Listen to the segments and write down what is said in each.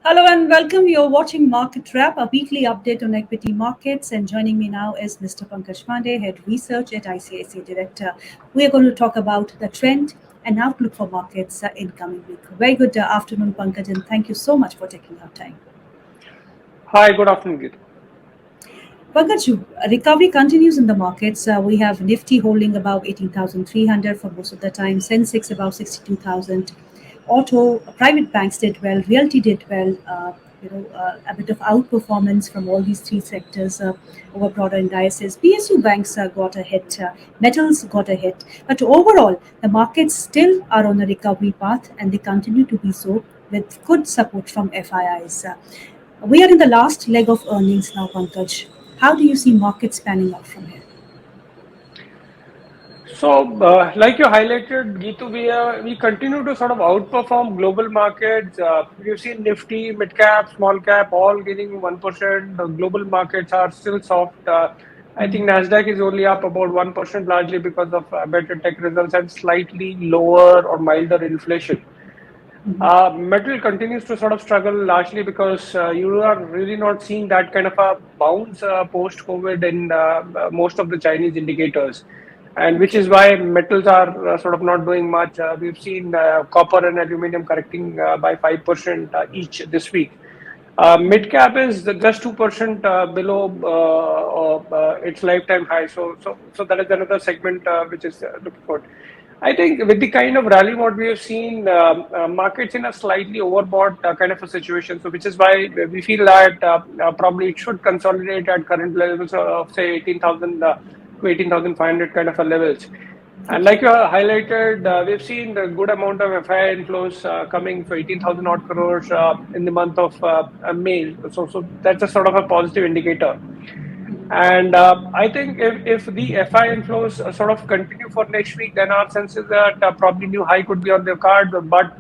Hello and welcome. You're watching Market Wrap, a weekly update on equity markets. And joining me now is Mr. Pankaj Pandey, Head Research at ICICI Director. We are going to talk about the trend and outlook for markets in coming week. Very good afternoon, Pankaj, and thank you so much for taking our time. Hi, good afternoon, Geet. Pankaj, recovery continues in the markets. We have Nifty holding above 18,300 for most of the time, Sensex above 62,000. Auto, private banks did well, realty did well. A bit of outperformance from all these three sectors over broader indices. PSU banks got a hit, metals got a hit, but overall, the markets still are on a recovery path, and they continue to be so with good support from FIIs. We are in the last leg of earnings now, Pankaj. How do you see markets panning out from here? Like you highlighted, Geetu, we continue to sort of outperform global markets. We've seen Nifty, mid cap, small cap, all gaining 1%. The global markets are still soft. I think Nasdaq is only up about 1%, largely because of better tech results and slightly lower or milder inflation. Metal continues to sort of struggle largely because you are really not seeing that kind of a bounce post-COVID in most of the Chinese indicators, and which Okay. is why metals are sort of not doing much. We've seen copper and aluminum correcting by 5% each this week. Mid cap is just 2% below its lifetime high. So that is another segment which is looking forward. I think with the kind of rally what we have seen, markets in a slightly overbought kind of a situation. So which is why we feel that probably it should consolidate at current levels of say 18,000 to 18,500 kind of a levels. And Okay. like you highlighted, we've seen a good amount of FII inflows coming for 18,000 odd crores in the month of May. So that's a sort of a positive indicator. And I think if the FI inflows sort of continue for next week, then our sense is that probably new high could be on the card. But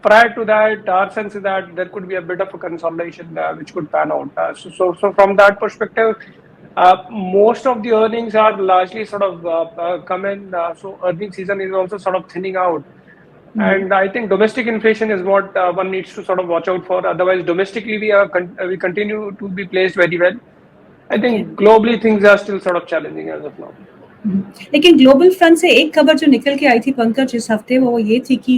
prior to that, our sense is that there could be a bit of a consolidation which could pan out. So from that perspective, most of the earnings are largely sort of come in. So earnings season is also sort of thinning out. Mhm. And I think domestic inflation is what one needs to sort of watch out for. Otherwise, domestically, we continue to be placed very well. I Okay. think globally things are still sort of challenging as of now. लेकिन global front से एक खबर जो निकल के आई थी पंकज इस हफ्ते वो ये थी कि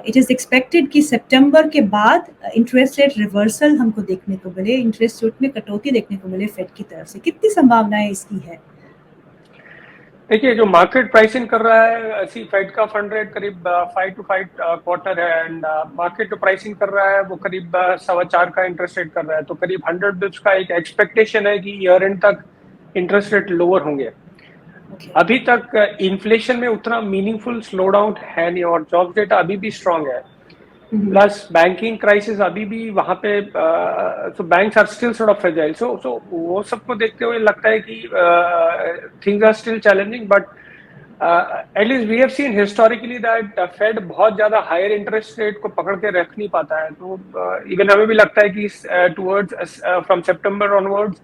इट इज़ एक्सपेक्टेड कि सितंबर के बाद इंटरेस्ट रेट रिवर्सल हमको देखने को मिले, इंटरेस्ट रेट में कटौती देखने को मिले फेड की तरफ से। कितनी संभावनाएं इसकी है? देखिए जो मार्केट प्राइसिंग कर रहा है ऐसी फेड का फंड रेट करीब 5 to 5 क्वार्टर है एंड मार्केट जो प्राइसिंग कर रहा है वो करीब 4.25 का इंटरेस्ट रेट कर रहा है तो करीब 100 बिप्स का एक एक्सपेक्टेशन है कि ईयर एंड तक इंटरेस्ट रेट लोअर होंगे। ओके। अभी तक इन्फ्लेशन में उतना मीनिंगफुल स्लो डाउन है नहीं और जॉब डेटा अभी भी स्ट्रांग है। प्लस बैंकिंग क्राइसिस अभी भी वहां पे so banks are still sort of fragile so वो सबको देखते हुए लगता है कि things are still challenging but at least we have seen historically that Fed बहुत ज्यादा हायर इंटरेस्ट रेट को पकड़ के रख नहीं पाता है तो इवन हमें भी लगता है कि towards from September onwards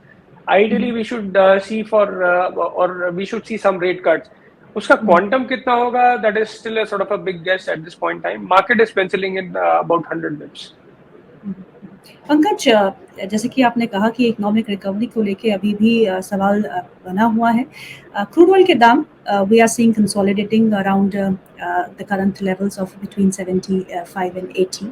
ideally we should see for और we should see some rate cuts. उसका क्वांटम कितना होगा that is still a sort of a big guess at this point time. Market is pencilling in about 100 bips. Pankaj, जैसे कि आपने कहा कि economic recovery को लेके अभी भी सवाल बना हुआ है। क्रूड ऑयल के दाम we are seeing consolidating around the current levels of between 75 and 80।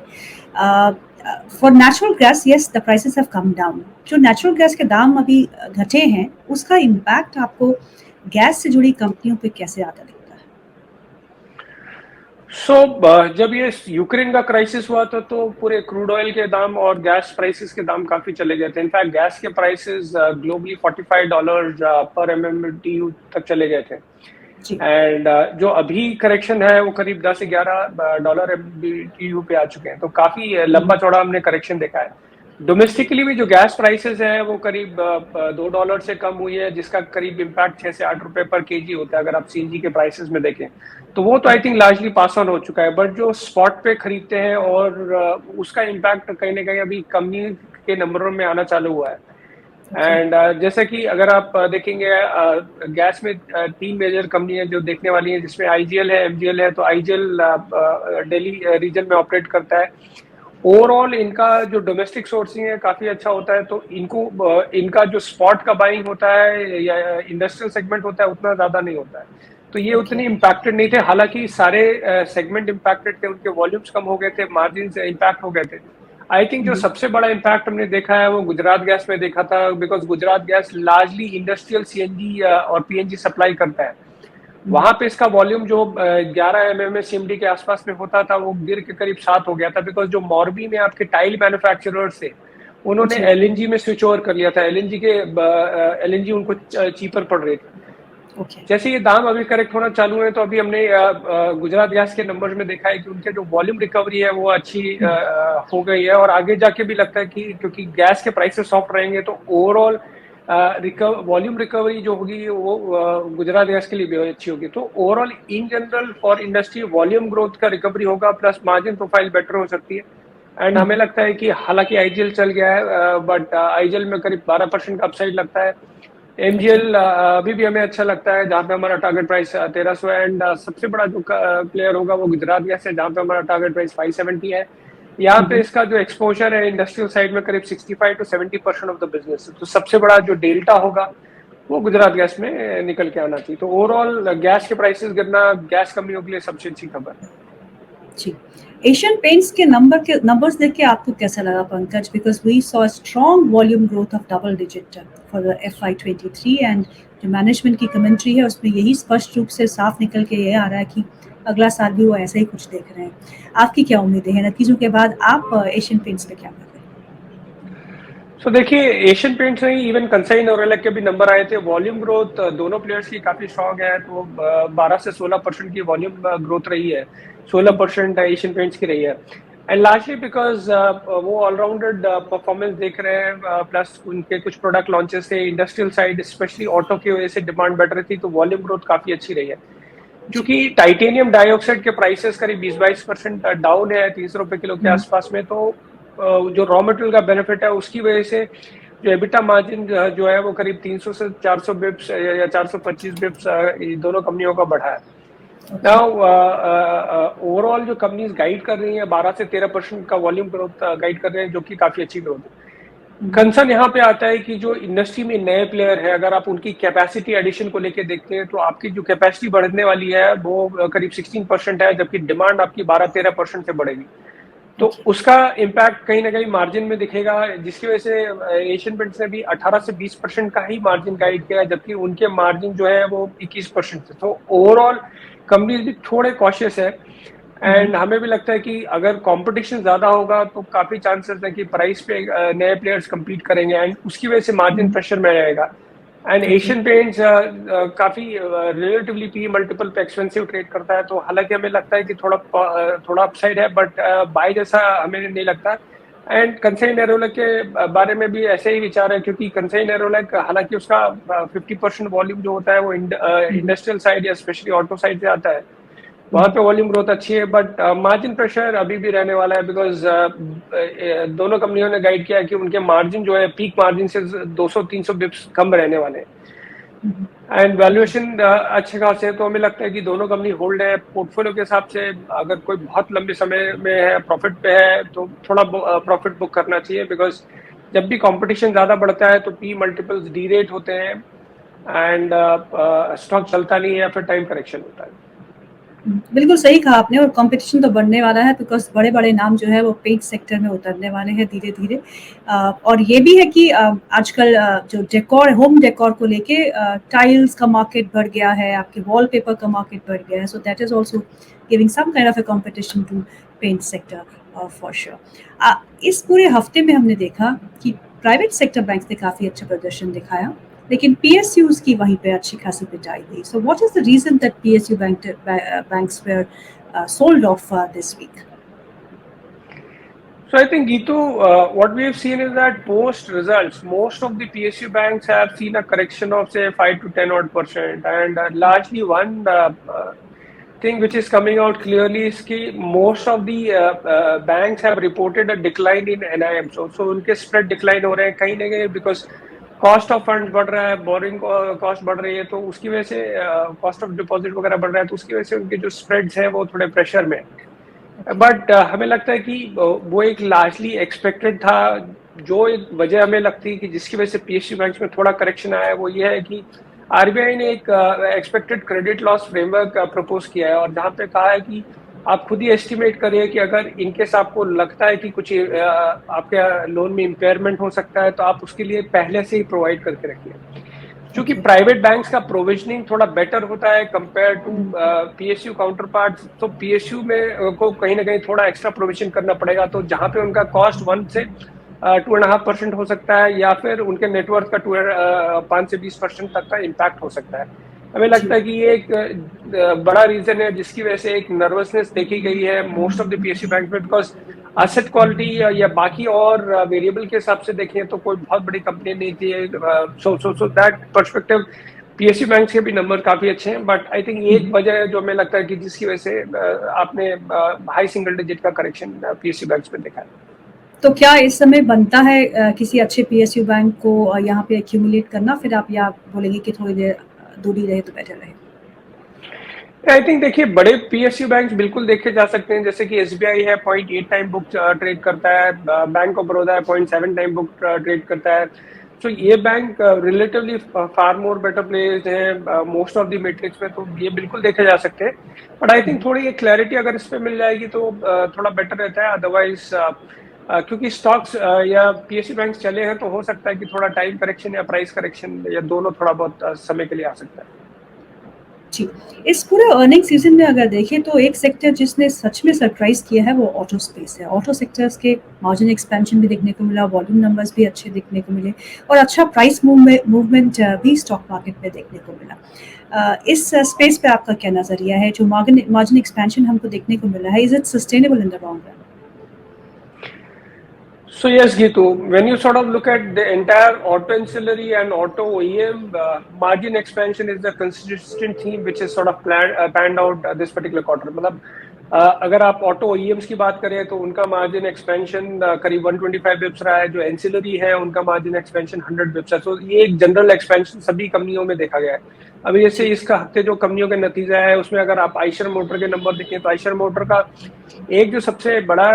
For natural gas yes the prices have come down. जो नेचुरल गैस के दाम अभी घटे हैं उसका इम्पैक्ट आपको गैस से जुड़ी कंपनियों पे कैसे आता दिखता है? जब ये यूक्रेन का क्राइसिस हुआ था तो पूरे क्रूड ऑयल के दाम और गैस प्राइसेस के दाम काफी चले गए थे। इनफैक्ट गैस के प्राइसेस ग्लोबली $45 पर MMBTU तक चले गए थे जी। एंड जो अभी करेक्शन है वो करीब 10 से $11 MMBTU पे आ चुके हैं तो काफी लंबा चौड़ा हमने करेक्शन देखा है। डोमेस्टिकली भी जो गैस प्राइसेस है वो करीब $2 से कम हुई है जिसका करीब इम्पैक्ट 6 से 8 रुपए पर केजी होता है अगर आप सीएनजी के प्राइसेस में देखें तो वो तो I think largely pass on हो चुका है। बट जो स्पॉट पे खरीदते हैं और उसका इम्पैक्ट कहीं ना कहीं अभी कंपनी के नंबरों में आना चालू हुआ है ओके। एंड जैसे कि अगर आप देखेंगे गैस में 3 मेजर कंपनी है जो देखने वाली है जिसमें आईजीएल है एमजीएल है। तो आईजीएल दिल्ली रीजन में ऑपरेट करता है ओवरऑल इनका जो डोमेस्टिक सोर्सिंग है काफी अच्छा होता है, तो इनका जो स्पॉट का बाइंग होता है या इंडस्ट्रियल सेगमेंट होता है उतना ज्यादा नहीं होता है, तो ये उतने इम्पैक्टेड नहीं थे। हालांकि सारे सेगमेंट इम्पैक्टेड थे, उनके वॉल्यूम्स कम हो गए थे, मार्जिन इम्पैक्ट हो गए थे। आई थिंक जो सबसे बड़ा इम्पैक्ट हमने देखा है वो गुजरात गैस में देखा था, because Gujarat gas largely industrial CNG और पीएनजी सप्लाई करता है। वहां पे इसका वॉल्यूम जो 11 MMSCMD के आसपास में होता था वो गिर के करीब 7 हो गया था, बिकॉज जो मॉर्बी में आपके टाइल मैन्युफैक्चरर्स थे उन्होंने एलएनजी में स्विच ओवर कर लिया था। एलएनजी उनको चीपर पड़ रही थी। जैसे ये दाम अभी करेक्ट होना चालू है, तो अभी हमने गुजरात गैस के नंबर्स में देखा है कि उनके जो वॉल्यूम रिकवरी है वो अच्छी हो गई है, और आगे जाके भी लगता है कि क्योंकि गैस के प्राइसेस सॉफ्ट रहेंगे तो ओवरऑल वॉल्यूम रिकवरी जो होगी वो गुजरात गैस के लिए भी अच्छी होगी। तो overall in general for industry volume growth का रिकवरी होगा, प्लस मार्जिन प्रोफाइल बेटर हो सकती है। एंड हमें लगता है कि हालांकि आईजीएल चल गया है, बट आईजीएल में करीब 12% का अपसाइड लगता है। एमजीएल अभी भी हमें अच्छा लगता है, जहाँ पे हमारा टारगेट प्राइस 1300 है, एंड सबसे बड़ा जो प्लेयर होगा वो गुजरात गैस है, जहाँ पे हमारा टारगेट प्राइस 570 है। यहाँ पे इसका जो एक्सपोजर है इंडस्ट्रियल साइड में करीब 65 to 70% ऑफ द बिजनेस, तो सबसे बड़ा जो डेल्टा होगा वो गुजरात गैस में निकल के आना चाहिए। तो ओवरऑल गैस के प्राइसेस गिरना गैस कंपनियों के लिए सबसे अच्छी खबर है। जी, एशियन पेंट्स के नंबर्स देख के आपको कैसा लगा Pankaj? Because we saw strong volume growth of double digit for the FY23, and जो मैनेजमेंट की कमेंट्री है उसमें यही स्पष्ट रूप से साफ निकल के ये आ रहा है कि अगला साल भी वो ऐसा ही कुछ देख रहे हैं। आपकी क्या उम्मीदें हैं? नतीजों के बाद आप एशियन पेंट्स पे क्या कर रहे हैं? सो देखिए, एशियन पेंट्स में इवन कंसाई नोरेलक के भी नंबर आए थे। वॉल्यूम ग्रोथ दोनों प्लेयर्स की काफी स्ट्रॉन्ग है, तो 12 से 16% की वॉल्यूम ग्रोथ रही है, 16% एशियन पेंट्स की रही है। एंड लार्जली बिकॉज वो ऑलराउंडेड परफॉर्मेंस देख रहे हैं, प्लस उनके कुछ प्रोडक्ट लॉन्चेस थे इंडस्ट्रियल साइड, स्पेशली ऑटो की वजह से डिमांड बढ़ रही थी, तो वॉल्यूम ग्रोथ काफी अच्छी रही है। क्योंकि टाइटेनियम डाइऑक्साइड के प्राइसेस करीब 20-22% डाउन है, 300 रुपए किलो के आसपास में, तो जो रॉ मटेरियल का बेनिफिट है उसकी वजह से जो एबिटा मार्जिन जो है वो करीब 300 से 400 बिप्स या 425 बिप्स दोनों कंपनियों का बढ़ा है। नाउ ओवरऑल जो कंपनीज गाइड कर रही हैं 12 से 13% का वॉल्यूम ग्रोथ गाइड कर रहे हैं, जो कि काफी अच्छी ग्रोथ है। कंसर्न यहाँ पे आता है कि जो इंडस्ट्री में नए प्लेयर है, अगर आप उनकी कैपेसिटी एडिशन को लेके देखते हैं तो आपकी जो कैपेसिटी बढ़ने वाली है वो करीब 16% है, जबकि डिमांड आपकी 12-13% से बढ़ेगी। तो उसका इम्पैक्ट कहीं ना कहीं मार्जिन में दिखेगा, जिसकी वजह से एशियन पेंट्स ने भी 18 से 20% का ही मार्जिन गाइड किया, जबकि उनके मार्जिन जो है वो 21% थे। तो ओवरऑल कंपनीज भी थोड़े कॉशियस है, एंड हमें भी लगता है कि अगर कंपटीशन ज्यादा होगा तो काफी चांसेस है कि प्राइस पे नए प्लेयर्स compete करेंगे, एंड उसकी वजह से मार्जिन प्रेशर में रहेगा। एंड एशियन पेंट्स काफी रिलेटिवली पी मल्टीपल पे एक्सपेंसिव ट्रेड करता है, तो हालांकि हमें लगता है कि थोड़ा अपसाइड है, बट बाय जैसा हमें नहीं लगता। एंड कंसाई नेरोलैक के बारे में भी ऐसे ही विचार है, क्योंकि कंसाई नेरोलैक हालांकि उसका 50% वॉल्यूम जो होता है वो इंडस्ट्रियल साइड या स्पेशली ऑटो साइड से आता है, वहां पे वॉल्यूम ग्रोथ अच्छी है, बट मार्जिन प्रेशर अभी भी रहने वाला है, बिकॉज दोनों कंपनियों ने गाइड किया है कि उनके मार्जिन जो है पीक मार्जिन से 200-300 बिप्स कम रहने वाले हैं। एंड वैल्यूएशन अच्छे खासे है, तो हमें लगता है कि दोनों कंपनी होल्ड है। पोर्टफोलियो के हिसाब से अगर कोई बहुत लंबे समय में है, प्रॉफिट पे है, तो थोड़ा प्रॉफिट बुक करना चाहिए, बिकॉज जब भी कंपटीशन ज्यादा बढ़ता है तो पी मल्टीपल्स डी रेट होते हैं, एंड स्टॉक चलता नहीं है या फिर टाइम करेक्शन होता है। बिल्कुल सही कहा आपने, और कंपटीशन तो बढ़ने वाला है, बिकॉज बड़े बड़े नाम जो है वो पेंट सेक्टर में उतरने वाले हैं धीरे धीरे। और ये भी है कि आजकल जो डेकोर, होम डेकोर को लेके टाइल्स का मार्केट बढ़ गया है, आपके वॉलपेपर का मार्केट बढ़ गया है, so that is also giving some kind of a competition to paint sector for sure. इस पूरे हफ्ते में हमने देखा कि प्राइवेट सेक्टर बैंक ने काफी अच्छा प्रदर्शन दिखाया, लेकिन PSUs की वहीं पे अच्छी खासी पिटाई हुई। So what is the reason that PSU banks were sold off this week? So I think, Geetu, what we have seen is that post results, most of the PSU banks have seen a correction of say 5 to 10 odd %, and largely one thing which is coming out clearly is that most of the banks have reported a decline in NIM. So उनके spread decline हो रहे हैं कहीं ना कहीं, because cost of fund बढ़ रहा है, बोरिंग कॉस्ट बढ़ रही है, तो उसकी वजह से कॉस्ट ऑफ डिपॉजिट वगैरह बढ़ रहा है, तो उसकी वजह से उनके जो स्प्रेड्स हैं वो थोड़े प्रेशर में। बट हमें लगता है कि वो एक लार्जली एक्सपेक्टेड था। जो एक वजह हमें लगती है कि जिसकी वजह से पीएसयू बैंक्स में थोड़ा करेक्शन आया है, वो ये है कि आरबीआई ने एक expected credit loss framework propose किया है, और जहां पे कहा है कि आप खुद ही एस्टिमेट करिए कि अगर इनकेस आपको लगता है कि कुछ आपके लोन में इम्पेयरमेंट हो सकता है, तो आप उसके लिए पहले से ही प्रोवाइड करके रखिए। क्योंकि प्राइवेट बैंक्स का प्रोविजनिंग थोड़ा बेटर होता है compare to PSU counterpart, तो पीएसयू में को कहीं ना कहीं थोड़ा एक्स्ट्रा प्रोविजन करना पड़ेगा, तो जहां पे उनका कॉस्ट 1 से 2.5% हो सकता है, या फिर उनके नेटवर्क का 5 से 20% तक का इम्पैक्ट हो सकता है। हमें लगता है कि ये एक बड़ा रीजन है जिसकी वजह से एक नर्वसनेस देखी गई है most of the PSU bank में, बिकॉज एसेट क्वालिटी या बाकी और वेरिएबल के हिसाब से देखें तो कोई बहुत बड़ी कंपनी नहीं थी। So that perspective PSU bank के भी नंबर काफी अच्छे हैं, बट आई थिंक एक वजह है जो हमें लगता है कि जिसकी वजह से आपने हाई सिंगल डिजिट का करेक्शन पीएसयू बैंक में देखा है। तो क्या इस समय बनता है किसी अच्छे पीएसयू बैंक को यहाँ पे एक्यूमुलेट करना, फिर आप या बोलेंगे कि थोड़ी देर दूरी रहे तो बेटर रहे? आई थिंक देखिए, बड़े पीएसयू बैंक्स बिल्कुल देखे जा सकते हैं, जैसे कि एसबीआई है 0.8 टाइम बुक ट्रेड करता है, बैंक ऑफ बड़ौदा है 0.7 टाइम बुक ट्रेड करता है। तो ये बैंक रिलेटिवली फार मोर बेटर प्लेस है मोस्ट ऑफ द मैट्रिक्स में, तो ये बिल्कुल देखे जा सकते हैं। बट आई थिंक थोड़ी एक क्लैरिटी अगर इस पे मिल जाएगी तो थोड़ा बेटर रहता है। अदरवाइज क्योंकि स्टॉक्स या पीएसयू बैंक चले हैं, तो हो सकता है कि थोड़ा टाइम करेक्शन या प्राइस करेक्शन या दोनों थोड़ा बहुत समय के लिए आ सकता है। जी, इस पूरे अर्निंग सीजन में अगर देखें तो एक सेक्टर जिसने सच में सरप्राइज किया है वो ऑटो स्पेस है। ऑटो सेक्टर्स के मार्जिन एक्सपेंशन भी देखने को मिला, वॉल्यूम नंबर्स भी अच्छे देखने को मिले और अच्छा प्राइस मूवमेंट भी स्टॉक मार्केट में देखने को मिला। इस स्पेस पे आपका क्या नजरिया है? जो मार्जिन एक्सपेंशन हमको देखने को मिला है, is it sustainable in the long run? So yes, Gitu, when you sort of look at the entire auto ancillary and auto OEM, margin expansion is the consistent theme which is sort of panned out this particular quarter. मतलब अगर आप auto OEMs की बात करें तो उनका margin expansion करीब 125 बिप्स रहा है, जो एंसिलरी है उनका मार्जिन एक्सपेंशन 100 बिप्स है। तो ये एक जनरल एक्सपेंशन सभी कंपनियों में देखा गया है। अभी जैसे इसका हफ्ते जो कंपनियों का नतीजा है उसमें अगर आप आइशर मोटर के नंबर देखें तो आइशर मोटर का एक जो सबसे बड़ा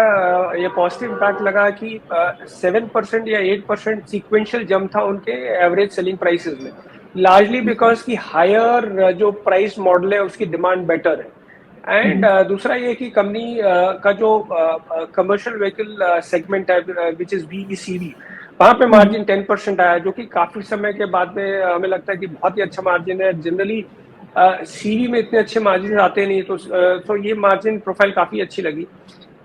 ये पॉजिटिव इम्पैक्ट लगा कि 7% या 8% सीक्वेंशियल जंप था उनके एवरेज सेलिंग प्राइसेस में, लार्जली बिकॉज की हायर जो प्राइस मॉडल है उसकी डिमांड बेटर है। एंड दूसरा ये कि कंपनी का जो कमर्शियल व्हीकल सेगमेंट है विच इज बीईसीवी, वहां पे मार्जिन 10% आया, जो कि काफी समय के बाद में हमें लगता है कि बहुत ही अच्छा मार्जिन है। जनरली सीवी में इतने अच्छे मार्जिन आते नहीं, तो ये मार्जिन प्रोफाइल काफी अच्छी लगी।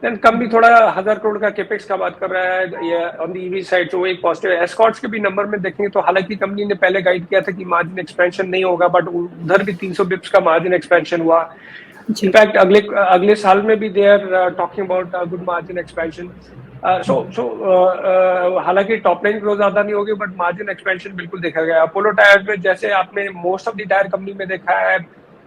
देन कंपनी थोड़ा 1000 करोड़ का कैपेक्स का बात कर रहा है ऑन दी ईवी साइड, तो एक पॉजिटिव है। एस्कॉर्ट्स के भी नंबर में देखेंगे तो हालांकि कंपनी ने पहले गाइड किया था कि मार्जिन एक्सपेंशन नहीं होगा, बट उधर भी 300 बिप्स का मार्जिन एक्सपेंशन हुआ। इनफैक्ट अगले साल में भी they are talking about good margin expansion. हालांकि टॉप लाइन ग्रोथ ज्यादा नहीं होगी, बट मार्जिन एक्सपेंशन बिल्कुल देखा गया। अपोलो टायर में जैसे आपने most of the tyre company में देखा है,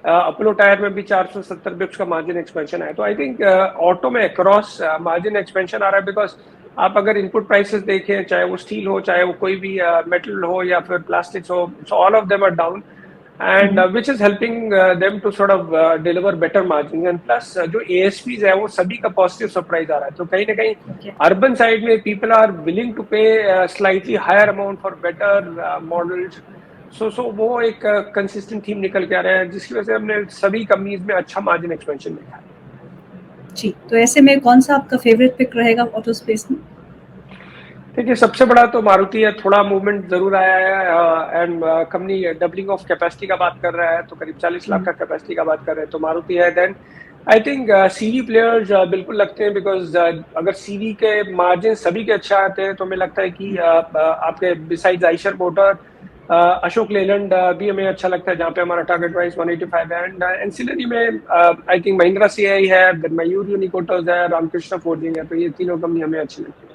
अपोलो टायर में भी 470 बिप्स का मार्जिन एक्सपेंशन है। तो आई थिंक ऑटो में अक्रॉस मार्जिन एक्सपेंशन आ रहा है, बिकॉज आप अगर इनपुट प्राइसेस देखें, चाहे वो स्टील हो, चाहे वो कोई भी मेटल हो या फिर प्लास्टिक्स हो, so all of them are down, and which is helping them to sort of deliver better margins, and plus जो ASPs है वो सभी का पॉजिटिव सरप्राइज आ रहा है। तो कहीं ना कहीं अर्बन साइड में people are willing to pay slightly higher amount for better models. So वो एक कंसिस्टेंट थीम निकल के आ रहा है, जिसकी वजह से हमने सभी कंपनीज में अच्छा मार्जिन एक्सपेंशन देखा है। जी, तो ऐसे में कौन सा आपका फेवरेट पिक रहेगा ऑटो स्पेस में? देखिए, सबसे बड़ा तो मारुति है, थोड़ा मूवमेंट जरूर आया है, and company doubling of capacity का बात कर रहा है, तो करीब 40 लाख का कैपेसिटी का बात कर रहे हैं, तो मारुति है। Then I think CV players बिल्कुल लगते हैं, बिकॉज अगर सीवी के मार्जिन सभी के अच्छा आते हैं तो हमें लगता है कि आपके बिसाइड्स आइशर मोटर, अशोक लेलैंड भी हमें अच्छा लगता है, जहाँ पे हमारा टारगेट प्राइस 185 है। एंड एंसिलरी में आई थिंक महिंद्रा सीआई है, मयूर यूनिकोटर्स है, रामकृष्ण फोर्जिंग है, तो ये तीनों कंपनी हमें अच्छी लगती है।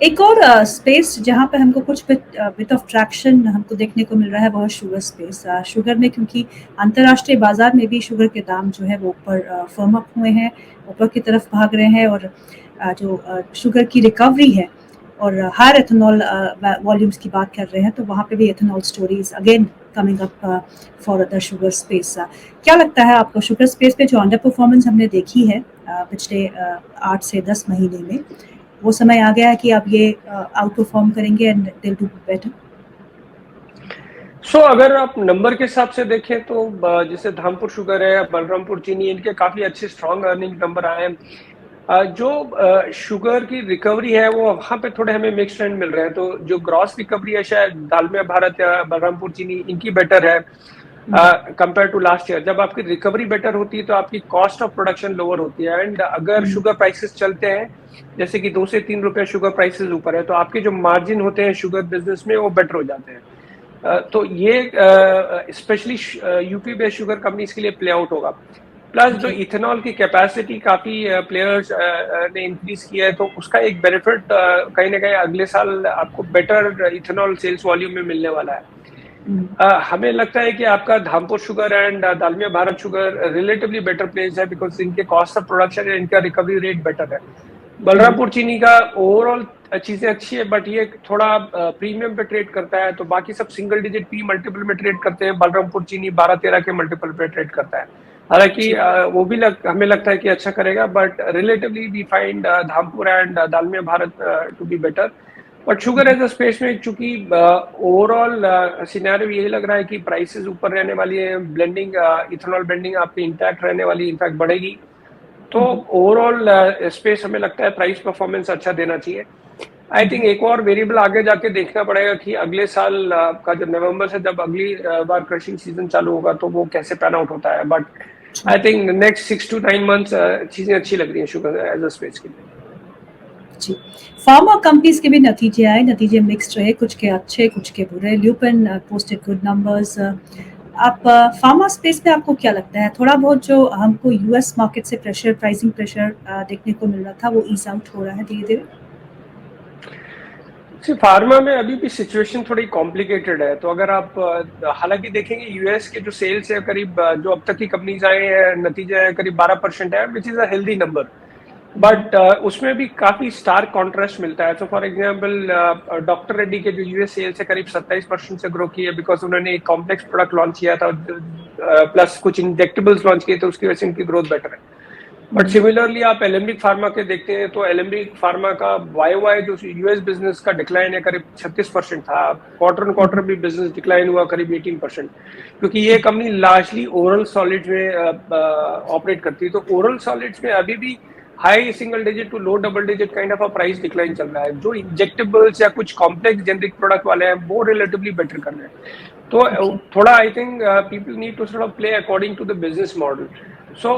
एक और स्पेस जहाँ पे हमको कुछ बिट ऑफ ट्रैक्शन हमको देखने को मिल रहा है वो है शुगर स्पेस। शुगर में क्योंकि अंतर्राष्ट्रीय बाजार में भी शुगर के दाम जो है वो ऊपर फर्म अप हुए हैं, ऊपर की तरफ भाग रहे हैं, और जो शुगर की रिकवरी है और हायर एथेनॉल वॉल्यूम्स की बात कर रहे हैं, तो वहाँ पे भी ethanol stories again coming up for the sugar space. क्या लगता है आपको शुगर स्पेस पे जो अंडर परफॉर्मेंस हमने देखी है पिछले 8 से 10 महीने में, वो समय आ गया है कि अब ये आउट परफॉर्म करेंगे and they will do better? So अगर आप नंबर के हिसाब से देखें तो जैसे धामपुर शुगर है, बलरामपुर चीनी, इनके काफी अच्छे स्ट्रॉन्ग अर्निंग नंबर आए हैं। जो शुगर की रिकवरी है वो वहां पे थोड़े हमें मिक्स ट्रेंड मिल रहे हैं। तो जो ग्रॉस रिकवरी है शायद दालमिया भारत या बलरामपुर चीनी इनकी बेटर है कंपेयर टू लास्ट ईयर। जब आपकी रिकवरी बेटर होती है तो आपकी कॉस्ट ऑफ प्रोडक्शन लोअर होती है। एंड अगर शुगर प्राइसेस चलते हैं जैसे कि 2 से 3 रुपए शुगर प्राइसेस ऊपर है तो आपके जो मार्जिन होते हैं शुगर बिजनेस में वो बेटर हो जाते हैं। तो ये specially UP based sugar companies के लिए प्ले आउट होगा। प्लस जो इथेनॉल की कैपेसिटी काफी प्लेयर्स ने इंक्रीज किया है तो उसका एक बेनिफिट कहीं ना कहीं अगले साल आपको बेटर इथेनॉल सेल्स वॉल्यूम में मिलने वाला है। हमें लगता है कि आपका Dhampur sugar and Dalmia Bharat sugar relatively better place है बिकॉज इनके कॉस्ट ऑफ प्रोडक्शन है, इनका रिकवरी रेट बेटर है। बलरामपुर चीनी का ओवरऑल चीजें अच्छी है बट ये थोड़ा प्रीमियम पे ट्रेड करता है। तो बाकी सब सिंगल डिजिट पी मल्टीपल में ट्रेड करते हैं, बलरामपुर चीनी 12-13 के मल्टीपल पे ट्रेड करता है। हालांकि वो भी हमें लगता है कि अच्छा करेगा but relatively we find Dhampur and Dalmia Bharat to be better. But sugar as a space में चूंकि ओवरऑल सिनेरियो यही लग रहा है कि प्राइसेस ऊपर रहने वाली है, ब्लेंडिंग इथेनॉल ब्लेंडिंग आपकी इंटैक्ट रहने वाली, इनफैक्ट बढ़ेगी। तो ओवरऑल स्पेस हमें लगता है प्राइस परफॉर्मेंस अच्छा देना चाहिए। आई थिंक एक और वेरिएबल आगे जाके देखना पड़ेगा कि अगले साल का जब नवंबर से जब अगली बार क्रशिंग सीजन चालू होगा तो वो कैसे पैन आउट होता है। But I think next 6 to 9 months चीजें अच्छी लग रही हैं शुगर एज अ स्पेस के लिए। जी, फार्मा कंपनीज के भी नतीजे आए, नतीजे मिक्स्ड रहे, कुछ के अच्छे कुछ के बुरे। Lupin posted good numbers. आप फार्मा स्पेस में आपको क्या लगता है, थोड़ा बहुत जो हमको यूएस मार्केट से प्रेशर, प्राइसिंग प्रेशर देखने को मिल रहा था वो ईज आउट हो रहा है धीरे धीरे? फार्मा में अभी भी सिचुएशन थोड़ी कॉम्प्लिकेटेड है। तो अगर आप हालांकि देखेंगे यूएस के जो सेल्स है करीब जो अब तक की कंपनीज आए हैं नतीजा है करीब 12% है which is a healthy number. But उसमें भी काफी स्टार कॉन्ट्रास्ट मिलता है। तो फॉर एग्जांपल डॉक्टर रेड्डी के जो यूएस सेल्स है करीब 27% से ग्रो की है बिकॉज उन्होंने एक कॉम्प्लेक्स प्रोडक्ट लॉन्च किया था प्लस कुछ इंजेक्टेबल्स लॉन्च किए तो उसकी वजह से इनकी ग्रोथ बेटर है। बट सिमिलरली आप एलेम्बिक फार्मा के देखते हैं तो एलेम्बिक फार्मा का वाई जो यूएस बिजनेस का डिक्लाइन है करीब 36% था। क्वार्टर ऑन क्वार्टर भी बिजनेस डिक्लाइन हुआ करीब 18% क्योंकि ये कंपनी लार्जली ओरल सॉलिड्स में ऑपरेट करती है। तो ओरल सॉलिड्स में अभी भी high single digit to low double digit kind of a price decline चल रहा है। जो इंजेक्टेबल्स या कुछ कॉम्प्लेक्स जेनरिक प्रोडक्ट वाले हैं वो रिलेटिवली बेटर कर रहे हैं। तो थोड़ा I think people need to sort of play according to the business model. So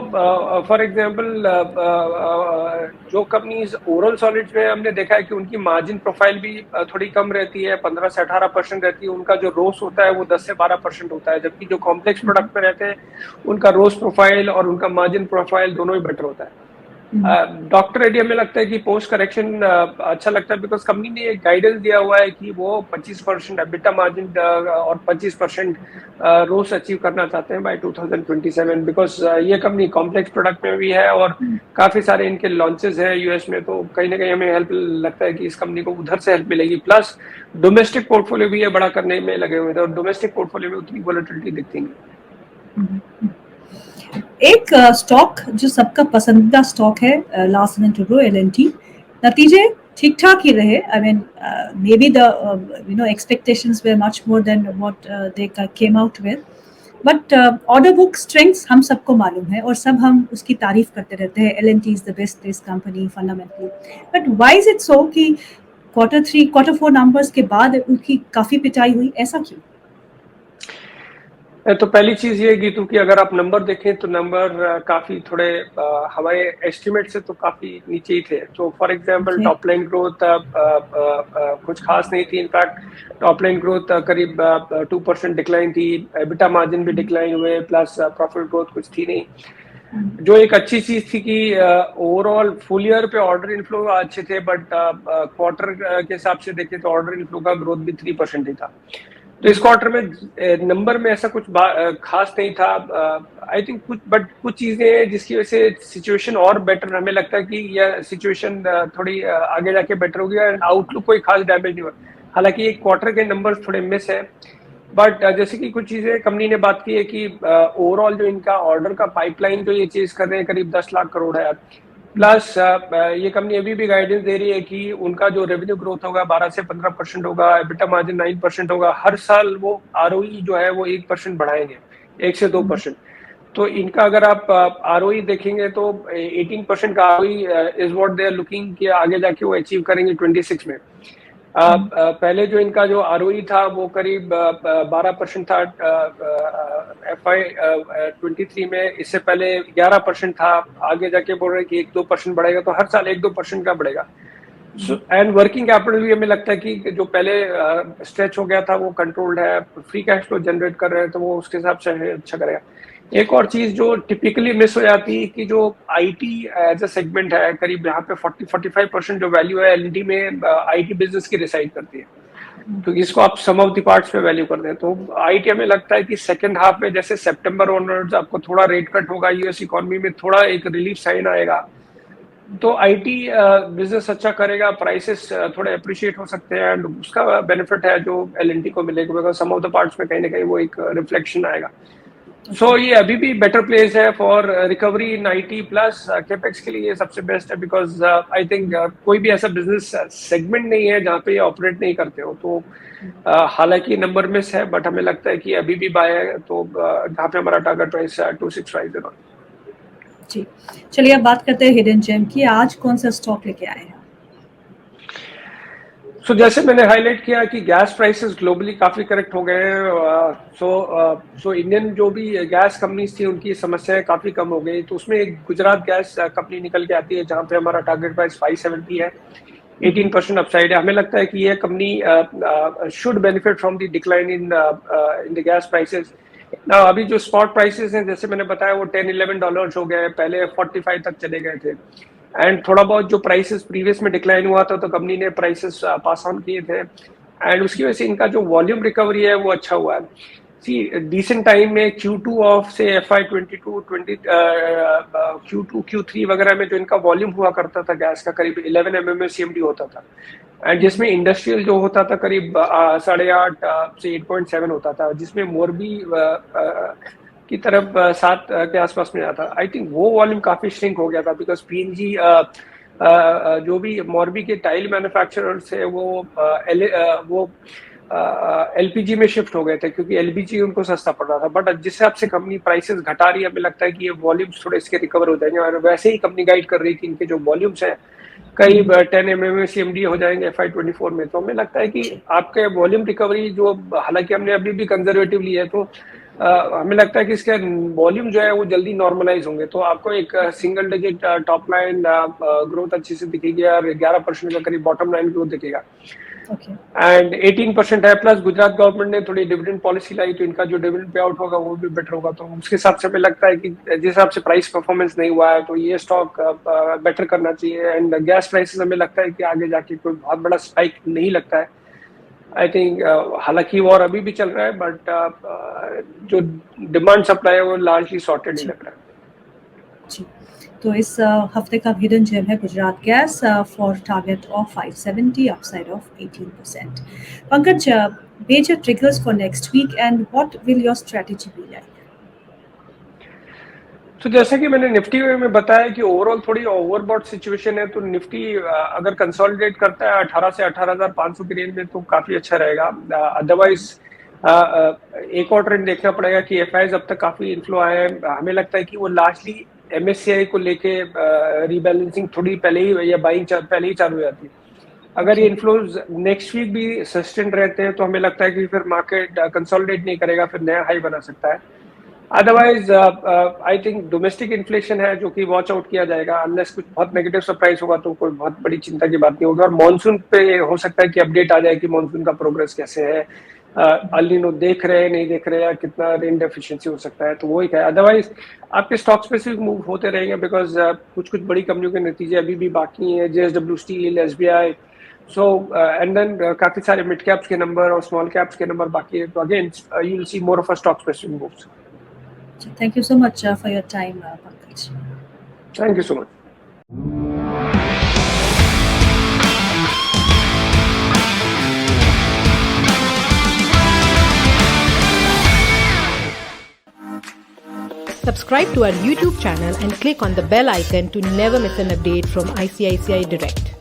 for example जो कंपनीज ओरल सॉलिड्स में हमने देखा है कि उनकी मार्जिन प्रोफाइल भी थोड़ी कम रहती है, 15 से 18% रहती है। उनका जो रोस होता है वो 10 से 12% होता है, जबकि जो कॉम्प्लेक्स प्रोडक्ट में रहते हैं उनका रोस प्रोफाइल और उनका मार्जिन प्रोफाइल दोनों ही बेटर होता है। डॉक्टर रेड्डी हमें लगता है कि पोस्ट करेक्शन अच्छा लगता है बिकॉज कंपनी ने एक गाइडेंस दिया हुआ है कि वो 25% एबिटा मार्जिन और 25% रोस अचीव करना चाहते हैं बाय 2027 बिकॉज ये कंपनी कॉम्प्लेक्स प्रोडक्ट में भी है और काफी सारे इनके लॉन्चेस हैं यूएस में। तो कहीं ना कहीं हमें हेल्प लगता है कि इस कंपनी को उधर से हेल्प मिलेगी। प्लस डोमेस्टिक पोर्टफोलियो भी ये बड़ा करने में लगे हुए थे और डोमेस्टिक पोर्टफोलियो में उतनी वॉलेटिलिटी दिखती नहीं। एक स्टॉक जो सबका पसंदीदा स्टॉक है लार्सन एंड टुब्रो, एलएनटी, नतीजे ठीक ठाक ही रहे। I mean may be the expectations were much more than what they came out with, but order book strengths हम सबको मालूम है और सब हम उसकी तारीफ करते रहते हैं, L&T is the best best company fundamentally. But why is it so कि Q3 Q4 नंबर्स के बाद उनकी काफी पिटाई हुई, ऐसा क्यों? तो पहली चीज ये गीतू कि अगर आप नंबर देखें तो नंबर काफी थोड़े हमारे एस्टिमेट से तो काफी नीचे ही थे। तो for example top line growth कुछ खास नहीं थी। इनफैक्ट टॉप लाइन ग्रोथ करीब 2% डिक्लाइन थी, एबिटा मार्जिन भी डिक्लाइन हुए, प्लस प्रॉफिट ग्रोथ कुछ थी नहीं। जो एक अच्छी चीज थी कि ओवरऑल फुल ईयर पे ऑर्डर इनफ्लो अच्छे थे बट क्वार्टर के हिसाब से देखें तो ऑर्डर इनफ्लो का ग्रोथ भी 3% ही था। तो इस क्वार्टर में नंबर में ऐसा कुछ खास नहीं था। आई थिंक कुछ चीजें हैं जिसकी वजह से सिचुएशन और बेटर हमें लगता है कि यह सिचुएशन थोड़ी आगे जाके बेटर होगी और आउटलुक कोई खास डैमेज नहीं हुआ। हालांकि एक क्वार्टर के नंबर्स थोड़े मिस है बट जैसे कि कुछ चीजें कंपनी ने बात की है कि ओवरऑल जो इनका ऑर्डर का पाइपलाइन जो ये चेज कर रहे हैं करीब 10 लाख करोड़ है। प्लस ये कंपनी अभी भी गाइडेंस दे रही है कि उनका जो रेवेन्यू ग्रोथ होगा 12 से 15% होगा, एबिटा मार्जिन 9% होगा, हर साल वो आरओई जो है वो 1% बढ़ाएंगे, 1 से 2%। तो इनका अगर आप आरओई देखेंगे तो 18% का ROE is what they are looking कि आगे जाके वो अचीव करेंगे 26 में। पहले जो इनका जो आरओई था वो करीब 12% था FY 23 में, इससे पहले 11% था। आगे जाके बोल रहे हैं कि 1-2% बढ़ेगा, तो हर साल 1-2% का बढ़ेगा। एंड वर्किंग कैपिटल भी हमें लगता है कि जो पहले स्ट्रेच हो गया था वो कंट्रोल्ड है, फ्री कैश फ्लो जनरेट कर रहे हैं, तो वो उसके हिसाब से अच्छा करेगा। एक और चीज जो टिपिकली मिस हो जाती है कि जो आईटी एज अ सेगमेंट है, करीब यहाँ पे 40-45% जो वैल्यू है एलईडी में आईटी बिजनेस की रिसाइड करती है, तो इसको आप सम ऑफ द पार्ट्स पे वैल्यू कर दें। तो आईटी हमें लगता है कि सेकंड हाफ में जैसे सितंबर ऑनवर्ड्स आपको थोड़ा रेट कट होगा, यूएस इकोनॉमी में थोड़ा एक रिलीफ साइन आएगा, तो आईटी बिजनेस अच्छा करेगा, प्राइसेस थोड़े अप्रिशिएट हो सकते हैं, एंड उसका बेनिफिट है जो एलएनटी को मिलेगा, because some of the parts में कहीं ना कहीं वो एक रिफ्लेक्शन आएगा। सो ये अभी भी बेटर प्लेस है for recovery in IT, plus capex के लिए सबसे बेस्ट है, बिकॉज आई थिंक कोई भी ऐसा बिजनेस सेगमेंट नहीं है जहाँ पे ये ऑपरेट नहीं करते हो। तो हालांकि नंबर मिस है, बट हमें लगता है कि अभी भी बाय है, तो जहाँ पे हमारा टारगेट प्राइस है 2650। जी, चलिए अब बात करते हैं हिडन जेम की। आज कौन सा स्टॉक लेके आए हैं? सो जैसे मैंने हाईलाइट किया कि गैस प्राइसेस ग्लोबली काफी करेक्ट हो गए हैं, सो इंडियन जो भी गैस कंपनीज थी उनकी समस्याएं काफी कम हो गई, तो उसमें एक गुजरात गैस कंपनी निकल के आती है जहां पे हमारा टारगेट प्राइस 570 है, 18% अपसाइड है। हमें लगता है कि यह company should benefit from the decline in the gas prices. ना अभी जो स्पॉट प्राइसेस हैं जैसे मैंने बताया वो $10-11 हो गए, पहले 45 तक चले गए थे, एंड थोड़ा बहुत जो प्राइसेस प्रीवियस में डिक्लाइन हुआ था तो कंपनी ने प्राइसेस पास ऑन किए थे, एंड उसकी वजह से इनका जो वॉल्यूम रिकवरी है वो अच्छा हुआ है। सी डिसेंट टाइम में Q2 ऑफ से FY 22 20 Q2 Q3 वगैरह में जो इनका वॉल्यूम हुआ करता था गैस का करीब 11 MMSCMD होता था, एंड जिसमें इंडस्ट्रियल जो होता था करीब 8.5 से 8.7 होता था, जिसमें मोरबी की तरफ 7 के आसपास में आता। आई थिंक वो वॉल्यूम काफी श्रिंक हो गया था, बिकॉज पीएनजी जो भी मोरबी के टाइल मैन्युफैक्चरर्स है वो एलपीजी में शिफ्ट हो गए थे, क्योंकि एलपीजी उनको सस्ता पड़ रहा था। बट जिस हिसाब से कंपनी प्राइसेस घटा रही है, हमें लगता है कि ये वॉल्यूम्स थोड़े इसके रिकवर हो जाएंगे, और वैसे ही कंपनी गाइड कर रही है कि इनके जो वॉल्यूम्स हैं करीब 10 MMSCMD हो जाएंगे FY 24 में। तो हमें लगता है कि आपके वॉल्यूम रिकवरी जो, हालांकि हमने अभी भी कंजर्वेटिव ली है, तो हमें लगता है कि इसके वॉल्यूम जो है वो जल्दी नॉर्मलाइज होंगे, तो आपको एक single digit top line growth अच्छी से दिखेगी और 11% का करीब बॉटम लाइन ग्रोथ दिखेगा, एंड 18% है। प्लस गुजरात गवर्नमेंट ने थोड़ी डिविडेंड पॉलिसी लाई, तो इनका जो डिविडेंड पे आउट होगा वो भी बेटर होगा, तो उसके हिसाब से हमें लगता है कि जिस हिसाब से प्राइस परफॉर्मेंस नहीं हुआ है तो ये स्टॉक बेटर करना चाहिए। एंड गैस प्राइसेस हमें लगता है कि आगे जाके कोई बहुत बड़ा स्पाइक नहीं लगता है। आई थिंक हालांकि वॉर अभी भी चल रहा है, बट जो डिमांड सप्लाई है वो लार्जली सॉर्टेड ही लग रहा है। जी, तो इस हफ्ते का हिडन जेम है Gujarat gas for target of 570, upside of 18%। Pankaj, major triggers for next week and what will your strategy be like? तो जैसे कि मैंने निफ्टी में बताया कि ओवरऑल थोड़ी ओवरबॉट सिचुएशन है, तो निफ्टी अगर कंसोलिडेट करता है 18 से 18,500 की रेंज में तो काफी अच्छा रहेगा। अदरवाइज एक और ट्रेंड देखना पड़ेगा कि एफआईज अब तक काफी इन्फ्लो आए हैं, हमें लगता है कि वो लार्जली एमएससीआई को लेके रीबैलेंसिंग थोड़ी पहले ही या बाइंग पहले ही चालू हो जाती है। अगर ये इन्फ्लोज नेक्स्ट वीक भी सस्टेन रहते हैं तो हमें लगता है कि फिर मार्केट कंसोलिडेट नहीं करेगा, फिर नया हाई बना सकता है। Otherwise I think domestic inflation है जो कि वॉच आउट किया जाएगा, अनलेस कुछ बहुत नेगेटिव सरप्राइज होगा तो कोई बहुत बड़ी चिंता की बात नहीं होगी। और मॉनसून पे हो सकता है कि अपडेट आ जाए कि मॉनसून का प्रोग्रेस कैसे है, अल नीनो देख रहे हैं नहीं देख रहे हैं, कितना रेन डेफिशिएंसी हो सकता है, तो वो ही है। अदरवाइज आपके स्टॉक स्पेसिफिक मूव होते रहेंगे, बिकॉज कुछ बड़ी कंपनियों के नतीजे अभी भी बाकी हैं, JSW steel, SBI, so and then काफी सारे मिड कैप्स के नंबर और स्मॉल कैप्स के नंबर बाकी है, तो again you will see more of a stock specific moves. Thank you so much for your time, Pankaj. Thank you so much. Subscribe to our YouTube channel and click on the bell icon to never miss an update from ICICI Direct.